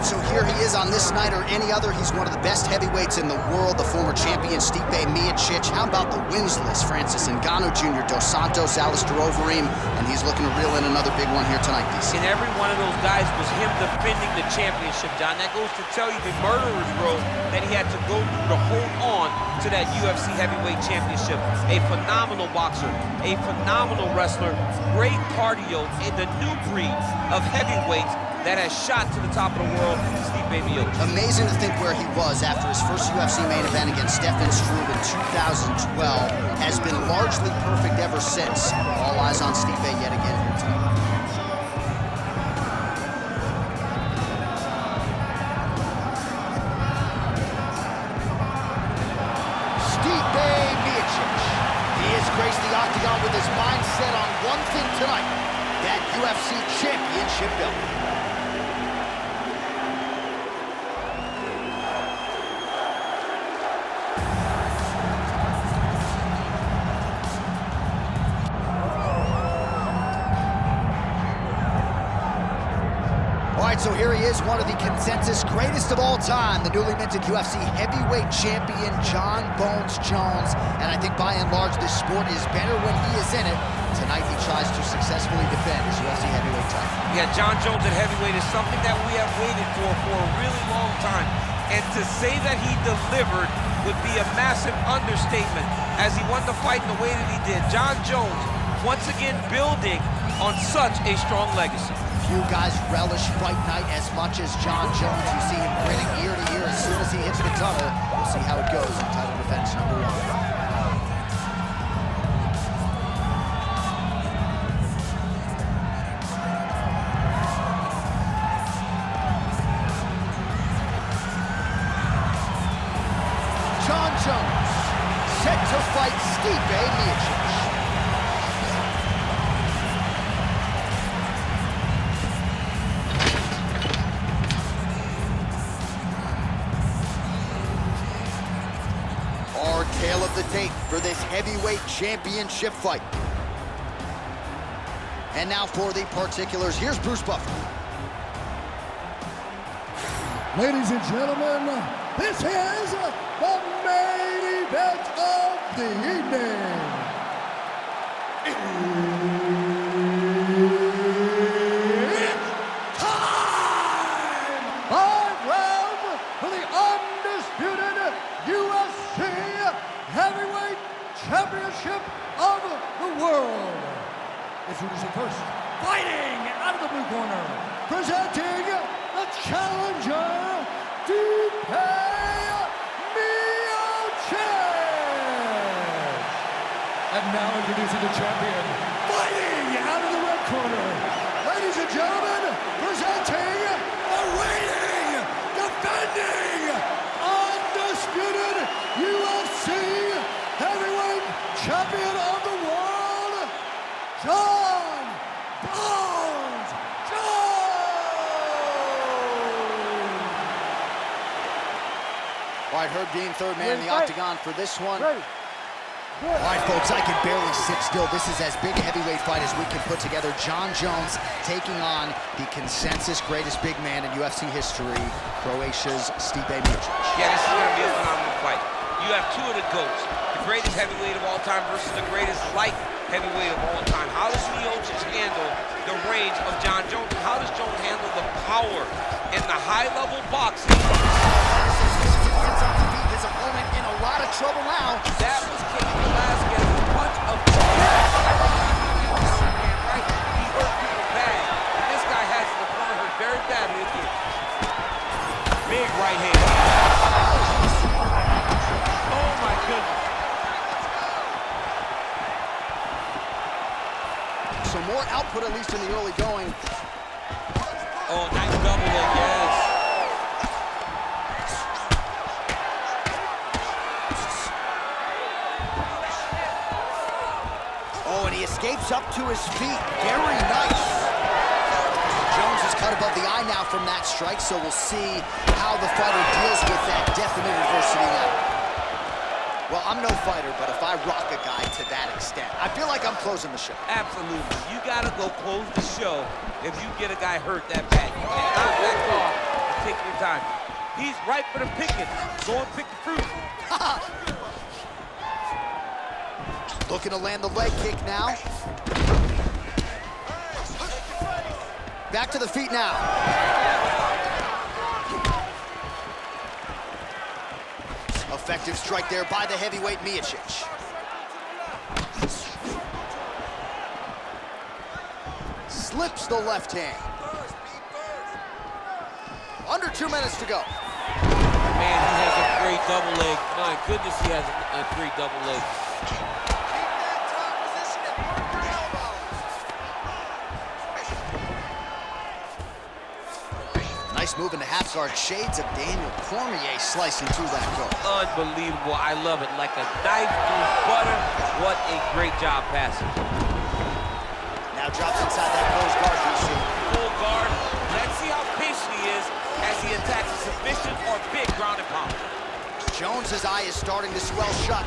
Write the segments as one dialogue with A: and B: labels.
A: so here he is on this night or any other. He's one of the best heavyweights in the world, the former champion Stipe Miocic. How about the wins list? Francis Ngannou Jr., Dos Santos, Alistair Overeem, and he's looking to reel in another big one here tonight, DC.
B: And every one of those guys was him defending the championship, John. That goes to tell you the murderer's row that he had to go through to hold on to that UFC heavyweight championship. A phenomenal boxer, a phenomenal wrestler, great cardio, and the new breed of heavyweights that has shot to the top of the world, Stipe Miocic.
A: Amazing to think where he was after his first UFC main event against Stefan Struve in 2012. Has been largely perfect ever since. All eyes on Stipe yet again here tonight. Stipe Miocic. He has graced the octagon with his mind set on one thing tonight, that UFC championship belt. So here he is, one of the consensus greatest of all time, the newly minted UFC heavyweight champion, Jon Bones Jones. And I think by and large, this sport is better when he is in it. Tonight, he tries to successfully defend his UFC heavyweight title.
B: Yeah, Jon Jones at heavyweight is something that we have waited for a really long time. And to say that he delivered would be a massive understatement as he won the fight in the way that he did. Jon Jones, once again, building on such a strong legacy.
A: Few guys relish fight night as much as Jon Jones. You see him grinning ear to ear as soon as he hits the tunnel. We'll see how it goes in title defense number 1. Jon Jones, set to fight Stipe Miocic. Tale of the tape for this heavyweight championship fight. And now for the particulars, here's Bruce Buffer.
C: Ladies and gentlemen, this is the main event of the evening. It's time! 5 rounds for the undisputed UFC Heavyweight Championship of the world. Introducing first, fighting out of the blue corner, presenting the challenger, Stipe Miocic. And now introducing the champion, fighting out of the red corner, ladies and gentlemen, presenting the reigning, defending, undisputed UFC heavyweight champion of the world, Jon Bones Jones.
A: All right, Herb Dean, third man in the octagon for this one.
C: Ready.
A: All right, folks, I can barely sit still. This is as big a heavyweight fight as we can put together. Jon Jones taking on the consensus greatest big man in UFC history, Croatia's Stipe Miocic.
B: Yeah, this is going to be a phenomenal fight. You have two of the GOATs, the greatest heavyweight of all time versus the greatest light heavyweight of all time. How does Miocic handle the range of Jon Jones? And how does Jones handle the power and the high-level boxing?
A: Ends up to beat his opponent in a lot of trouble now.
B: That was Cain Velasquez, a punch of right. He hurt people bad. And this guy has his opponent hurt very badly again. Big right hand. Oh my goodness.
A: So more output, at least in the early going.
B: Oh, nice double leg, yes.
A: Oh, and he escapes up to his feet. Very nice. Jones is cut above the eye now from that strike, so we'll see how the fighter deals with that definite adversity now. Well, I'm no fighter, but if I rock a guy to that extent, I feel like I'm closing the show.
B: Absolutely. You gotta go close the show if you get a guy hurt that bad. You cannot back off take your time. He's ripe for the picking. Go and pick the fruit.
A: Looking to land the leg kick now. Back to the feet now. Effective strike there by the heavyweight Miocic. Slips the left hand. Under 2 minutes to go.
B: Man, he has a great double leg. My goodness, he has a great double leg.
A: Nice move into half guard. Shades of Daniel Cormier slicing through that goal.
B: Unbelievable. I love it. Like a knife through butter. What a great job passing.
A: Now drops inside that closed guard, DC.
B: Full guard. Let's see how patient he is as he attacks a submission or big ground and pound.
A: Jones's eye is starting to swell shut.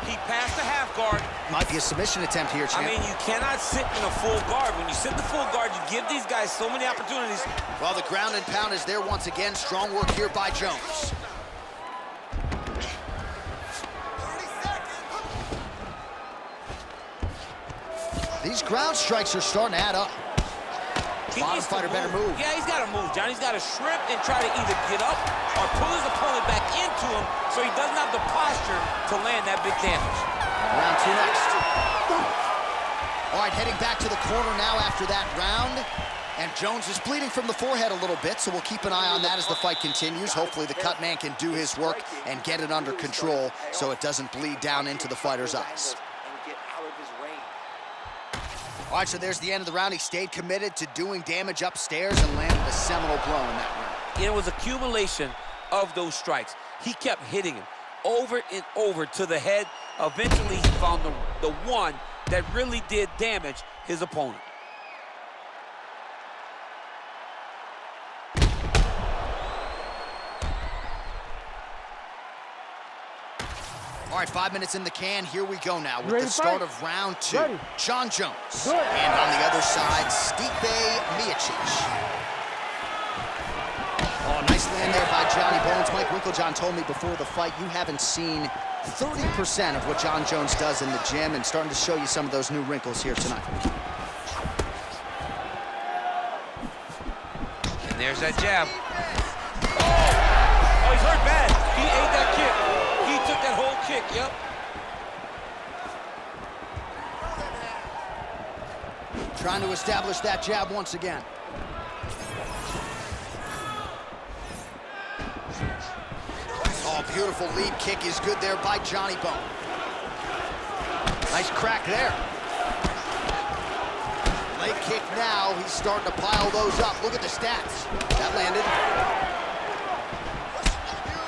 B: He passed the half guard.
A: Might be a submission attempt here, champ.
B: I mean, you cannot sit in a full guard. When you sit in the full guard, you give these guys so many opportunities.
A: Well, the ground and pound is there once again. Strong work here by Jones. These ground strikes are starting to add up. Bottom fighter better move.
B: Yeah, he's got to move, John. He's got to shrimp and try to either get up or pull his opponent back into him so he doesn't have the posture to land that big damage.
A: Round 2 next. All right, heading back to the corner now after that round. And Jones is bleeding from the forehead a little bit, so we'll keep an eye on that as the fight continues. Hopefully the cut man can do his work and get it under control so it doesn't bleed down into the fighter's eyes. All right, so there's the end of the round. He stayed committed to doing damage upstairs and landed a seminal blow in that round.
B: It was accumulation of those strikes. He kept hitting him over and over to the head. Eventually, he found the one that really did damage his opponent.
A: All right, 5 minutes in the can. Here we go now with the start of round 2. Jon Jones. And on the other side, Stipe Miocic. Oh, nice land there by Johnny Bones. Mike Winklejohn told me before the fight you haven't seen 30% of what Jon Jones does in the gym, and starting to show you some of those new wrinkles here tonight.
B: And there's that jab. Oh, he's hurt bad. He ate that kick. He took that whole kick, yep.
A: Trying to establish that jab once again. Oh, beautiful lead kick is good there by Johnny Bone. Nice crack there. Leg kick now. He's starting to pile those up. Look at the stats. That landed.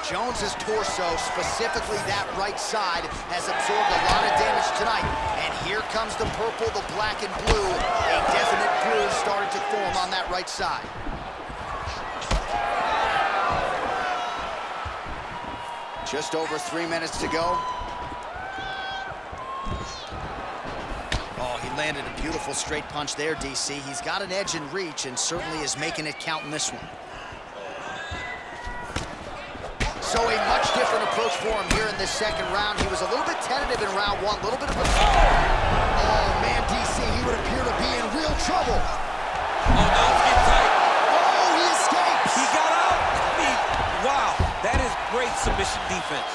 A: Jones's torso, specifically that right side, has absorbed a lot of damage tonight. And here comes the purple, the black, and blue. A definite bruise started to form on that right side. Just over 3 minutes to go. Oh, he landed a beautiful straight punch there, DC. He's got an edge in reach and certainly is making it count in this one. So a much different approach for him here in this second round. He was a little bit tentative in round 1, a little bit of a... Oh, man, DC, he would appear to be in real trouble.
B: Oh, now it's getting tight.
A: Oh, he escapes.
B: He got out. Wow, that is great submission defense.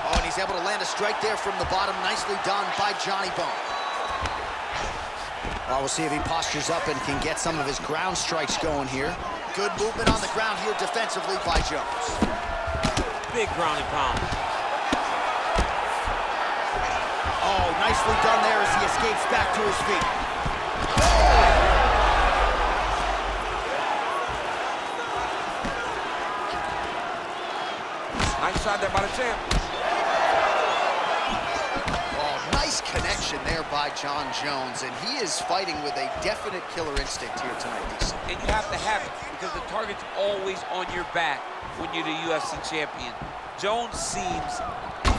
A: Oh, and he's able to land a strike there from the bottom. Nicely done by Johnny Bone. Well, we'll see if he postures up and can get some of his ground strikes going here. Good movement on the ground here defensively by Jones.
B: Big ground and pound.
A: Oh, nicely done there as he escapes back to his feet.
B: Nice shot there by the champ.
A: Oh, nice connection there by Jon Jones, and he is fighting with a definite killer instinct here tonight, DC.
B: And you have to have it because the target's always on your back when you're the UFC champion. Jones seems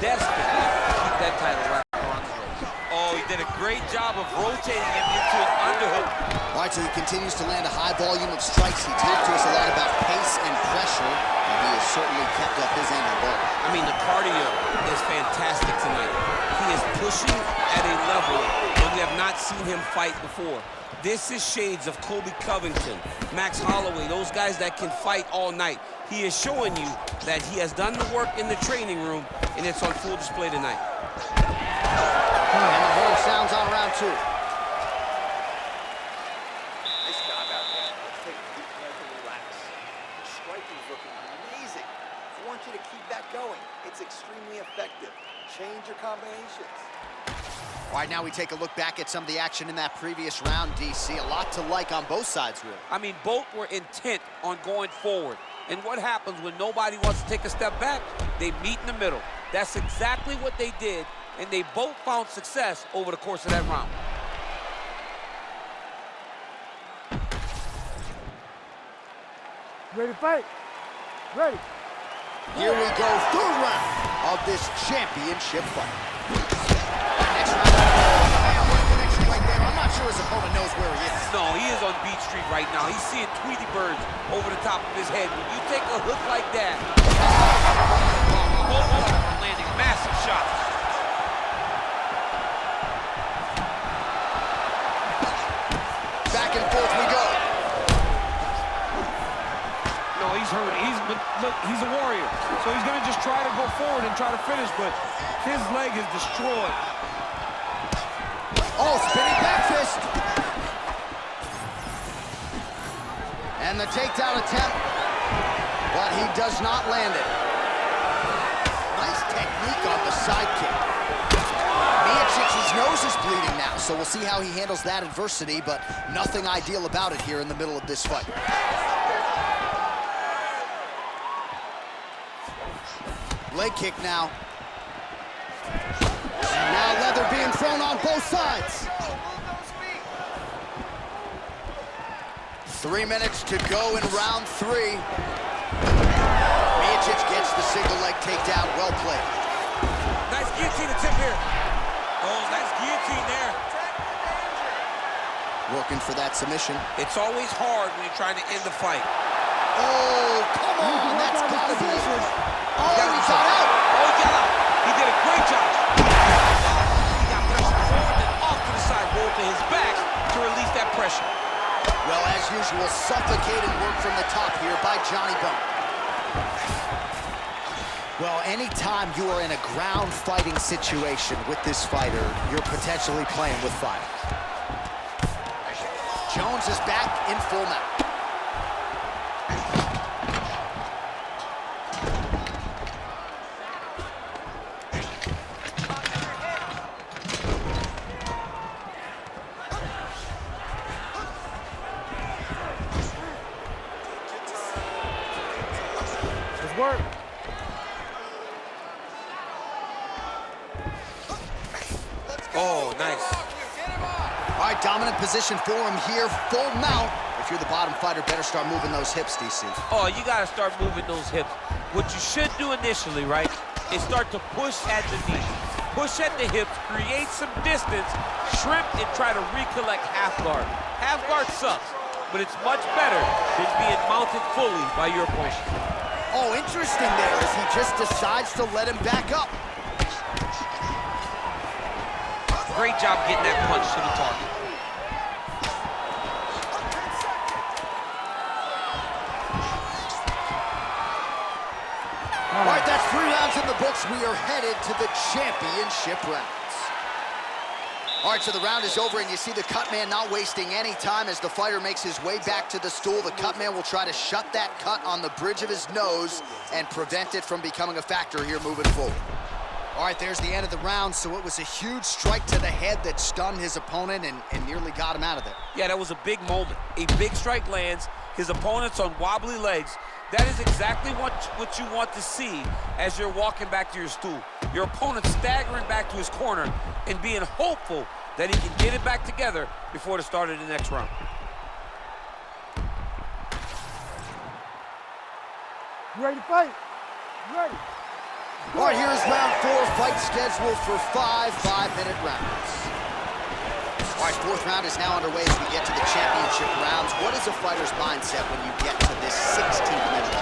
B: desperate to keep that title right around the waist. Oh, he did a great job of rotating him into an underhook.
A: All right, right, so he continues to land a high volume of strikes. He talked to us a lot about pace and pressure, and he has certainly kept up his end of the ball.
B: I mean, the cardio is fantastic tonight. He is pushing at a level that we have not seen him fight before. This is shades of Colby Covington, Max Holloway, those guys that can fight all night. He is showing you that he has done the work in the training room, and it's on full display tonight.
A: And the horn sounds on round 2.
D: Nice job out there. Let's take a deep breath and relax. The striking's looking amazing. I want you to keep that going. It's extremely effective. Change your combinations.
A: All right, now we take a look back at some of the action in that previous round, DC. A lot to like on both sides, really.
B: I mean, both were intent on going forward. And what happens when nobody wants to take a step back? They meet in the middle. That's exactly what they did, and they both found success over the course of that round.
E: Ready to fight? Ready.
A: Here we go, third round of this championship fight. Next round, connection right there. I'm not sure his opponent knows where he is.
B: No, he is on Beach Street right now. He's seeing Tweety birds over the top of his head. When you take a hook like that, landing massive shots.
A: Back and forth we go.
E: No, he's hurt. Look, he's a warrior. So he's gonna just try to go forward and try to finish, but his leg is destroyed.
A: Oh, spinning back fist. And the takedown attempt, but he does not land it. Nice technique on the side kick. Miocic's nose is bleeding now, so we'll see how he handles that adversity, but nothing ideal about it here in the middle of this fight. Leg kick now. And now leather being thrown on both sides. 3 minutes to go in round 3. Miocic gets the single leg takedown. Well played.
B: Nice guillotine attempt here. Oh, nice guillotine there.
A: Working for that submission.
B: It's always hard when you're trying to end the fight.
A: Oh, come on. That's gotta be it. Oh, he got out.
B: Oh, he got out. He did a great job. He got pressure forward and off to the side, rolled to his back to release that pressure.
A: Well, as usual, suffocating work from the top here by Johnny Bone. Well, anytime you are in a ground fighting situation with this fighter, you're potentially playing with fire. Jones is back in full mount.
E: Work.
B: Oh, nice.
A: All right, dominant position for him here, full mount. If you're the bottom fighter, better start moving those hips, DC.
B: Oh, you got to start moving those hips. What you should do initially, right, is start to push at the knee. Push at the hips, create some distance, shrimp, and try to recollect half guard. Half guard sucks, but it's much better than being mounted fully by your opponent.
A: Oh, interesting there as he just decides to let him back up.
B: Great job getting that punch to the target.
A: All right, that's 3 rounds in the books. We are headed to the championship rounds. All right, so the round is over, and you see the cut man not wasting any time as the fighter makes his way back to the stool. The cut man will try to shut that cut on the bridge of his nose and prevent it from becoming a factor here moving forward. All right, there's the end of the round, so it was a huge strike to the head that stunned his opponent and nearly got him out of there.
B: Yeah, that was a big moment. A big strike lands, his opponent's on wobbly legs. That is exactly what you want to see as you're walking back to your stool. Your opponent staggering back to his corner and being hopeful that he can get it back together before the start of the next round.
E: You ready to fight? You ready?
A: All right, here's round 4, fight scheduled for 5 5-minute rounds. All All right, fourth round is now underway as we get to the championship rounds. What is a fighter's mindset when you get to this 16th minute?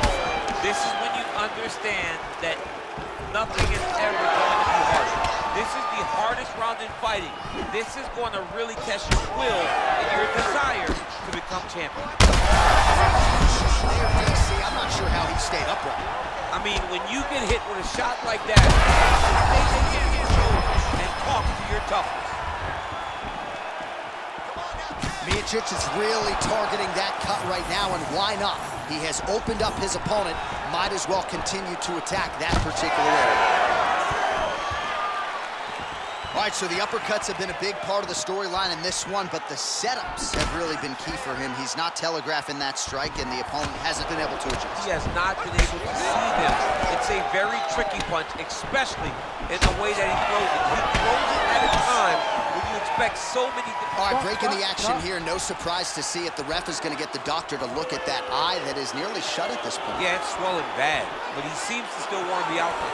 B: This is when you understand that nothing is ever going to be hard. This is the hardest round in fighting. This is going to really test your will and your desire to become champion.
A: There, DC, I'm not sure how he stayed upright.
B: I mean, when you get hit with a shot like that, stay and talk to your toughness.
A: Miocic is really targeting that cut right now, and why not? He has opened up his opponent. Might as well continue to attack that particular area. All right, so the uppercuts have been a big part of the storyline in this one, but the setups have really been key for him. He's not telegraphing that strike, and the opponent hasn't been able to adjust.
B: He has not been able to see them. It's a very tricky punch, especially in the way that he throws it. He throws it at a time when you expect so many...
A: All right, breaking the action here. No surprise to see it. The ref is going to get the doctor to look at that eye that is nearly shut at this point.
B: Yeah, it's swelling bad, but he seems to still want to be out there.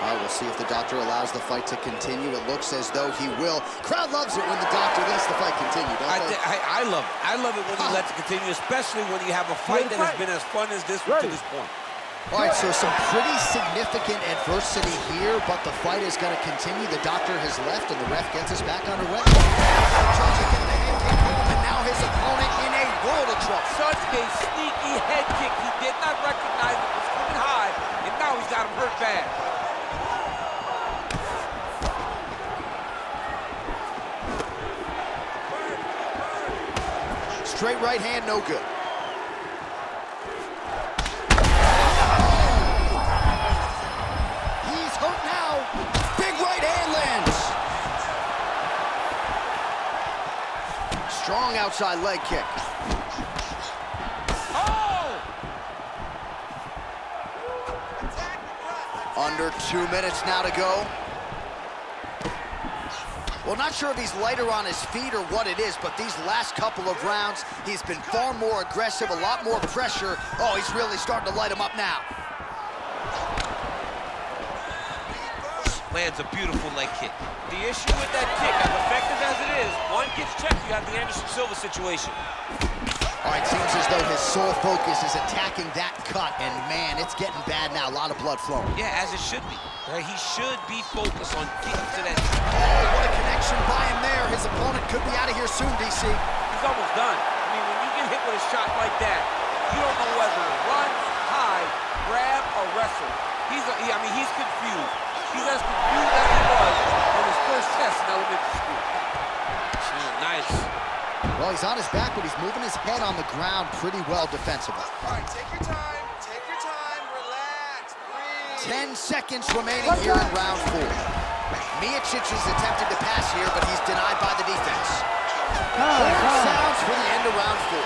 A: All right, we'll see if the doctor allows the fight to continue. It looks as though he will. Crowd loves it when the doctor lets the fight continue, don't they?
B: I love it. I love it when he lets it continue, especially when you have a fight that has been as fun as this one to this point.
A: All right, so some pretty significant adversity here, but the fight is going to continue. The doctor has left, and the ref gets us back underway. Trying to get the head kick home, and now his opponent in a world of trouble.
B: Such a sneaky head kick. He did not recognize it was coming high, and now he's got him hurt bad.
A: Straight right hand, no good. He's hurt now. Big right hand lands. Strong outside leg kick.
B: Oh!
A: Under 2 minutes now to go. Well, not sure if he's lighter on his feet or what it is, but these last couple of rounds, he's been far more aggressive, a lot more pressure. Oh, he's really starting to light him up now.
B: Lands a beautiful leg kick. The issue with that kick, as effective as it is, one gets checked, you have the Anderson Silva situation.
A: All right, seems as though his sole focus is attacking that cut, and man, it's getting bad now. A lot of blood flowing.
B: Yeah, as it should be. Right? He should be focused on getting to that.
A: Oh, what a connection by him there. His opponent could be out of here soon, DC.
B: He's almost done. I mean, when you get hit with a shot like that, you don't know whether to run, hide, grab, or wrestle. He's confused. He's as confused as he was on his first test in elementary school. Nice.
A: Well, he's on his back, but he's moving his head on the ground pretty well defensively.
D: All right, take your time, relax, breathe.
A: 10 seconds remaining here in round 4. Miocic is attempting to pass here, but he's denied by the defense. Horn sounds for the end of round 4.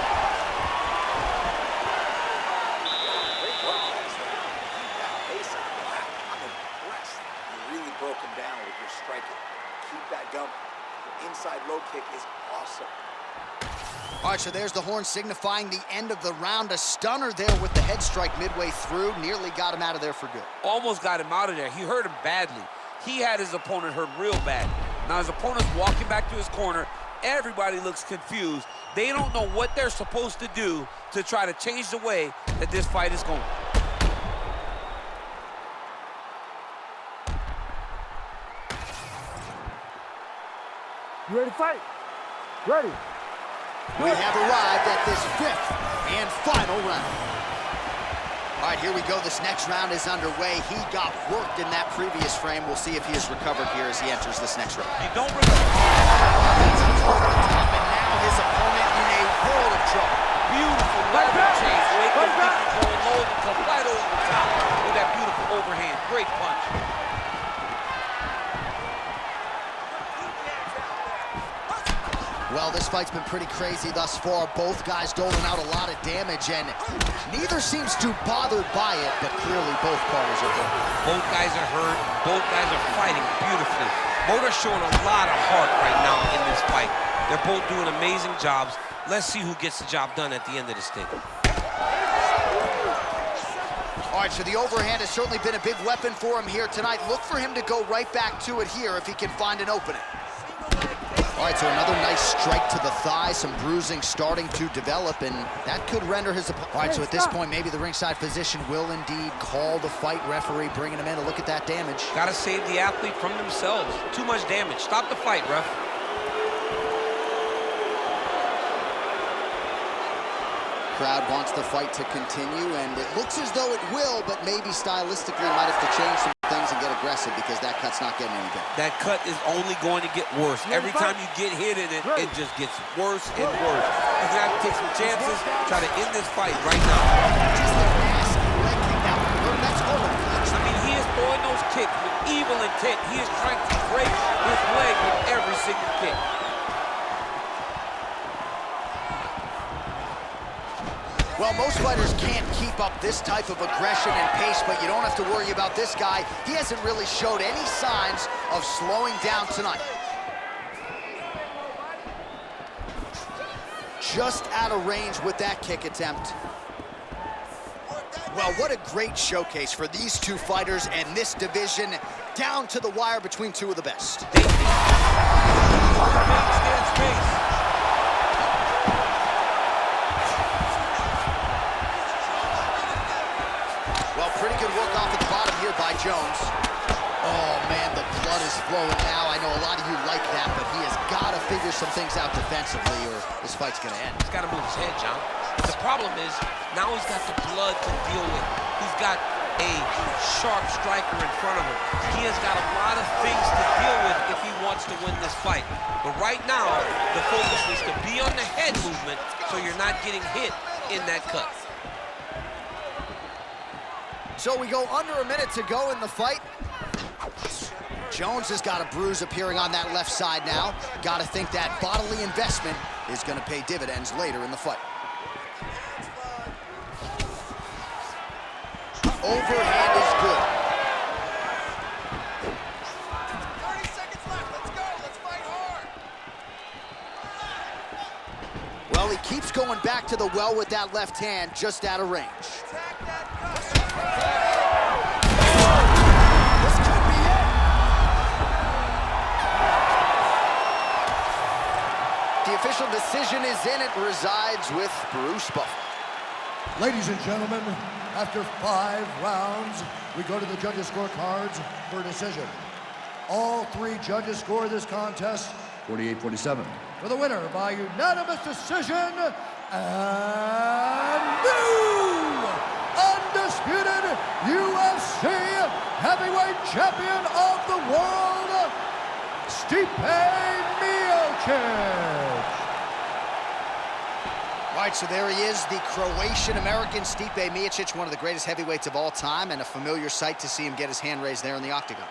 D: Great work, guys. Keep that pace up. Wow, I'm impressed. You really broke him down with your striking. Keep that going. Your inside low kick is awesome.
A: All right, so there's the horn signifying the end of the round. A stunner there with the head strike midway through. Nearly got him out of there for good.
B: Almost got him out of there. He hurt him badly. He had his opponent hurt real bad. Now his opponent's walking back to his corner. Everybody looks confused. They don't know what they're supposed to do to try to change the way that this fight is going.
C: You ready to fight? Ready.
A: We have arrived at this 5th and final round. All right, here we go. This next round is underway. He got worked in that previous frame. We'll see if he has recovered here as he enters this next round.
B: You don't recover.
A: And now his opponent in a world of trouble.
B: Beautiful level change. Wake up, going low and come right over the top with that beautiful overhand. Great punch.
A: Well, this fight's been pretty crazy thus far. Both guys doling out a lot of damage, and neither seems too bothered by it, but clearly both parties are hurt.
B: Both guys are hurt. Both guys are fighting beautifully. Both are showing a lot of heart right now in this fight. They're both doing amazing jobs. Let's see who gets the job done at the end of this thing.
A: All right, so the overhand has certainly been a big weapon for him here tonight. Look for him to go right back to it here if he can find an opening. All right, so another nice strike to the thigh, some bruising starting to develop, and that could render his opponent. All right, so at this point, maybe the ringside physician will indeed call the fight. Referee bringing him in to look at that damage.
B: Got to save the athlete from themselves. Too much damage. Stop the fight, ref.
A: Crowd wants the fight to continue, and it looks as though it will, but maybe stylistically might have to change some things and get aggressive because that cut's not getting any better.
B: That cut is only going to get worse. Every time you get hit in it, it just gets worse and worse. You're going to have to take some chances, try to end this fight right now.
A: Just a nasty leg kick now. That's all the punch.
B: I mean, he is throwing those kicks with evil intent. He is trying to break his leg with every single kick.
A: Well, most fighters can't keep up this type of aggression and pace, but you don't have to worry about this guy. He hasn't really showed any signs of slowing down tonight. Just out of range with that kick attempt. Well, what a great showcase for these two fighters and this division, down to the wire between two of the best. Well, pretty good work off at the bottom here by Jones. Oh, man, the blood is flowing now. I know a lot of you like that, but he has got to figure some things out defensively or this fight's going to end.
B: He's got to move his head, John. The problem is, now he's got the blood to deal with. He's got a sharp striker in front of him. He has got a lot of things to deal with if he wants to win this fight. But right now, the focus is to be on the head movement so you're not getting hit in that cut.
A: So we go under a minute to go in the fight. Jones has got a bruise appearing on that left side now. Got to think that bodily investment is going to pay dividends later in the fight. Overhand is good.
D: 30 seconds left. Let's go. Let's fight hard.
A: Well, he keeps going back to the well with that left hand, just out of range.
D: Attack that cut.
A: This could be it. The official decision is in. It resides with Bruce Buffer.
C: Ladies and gentlemen, after 5 rounds, we go to the judges' scorecards for a decision. All 3 judges score this contest 48-47. For the winner by unanimous decision, and new undisputed UFC heavyweight champion of the world, Stipe Miocic.
A: All right, so there he is, the Croatian-American Stipe Miocic, one of the greatest heavyweights of all time, and a familiar sight to see him get his hand raised there in the octagon.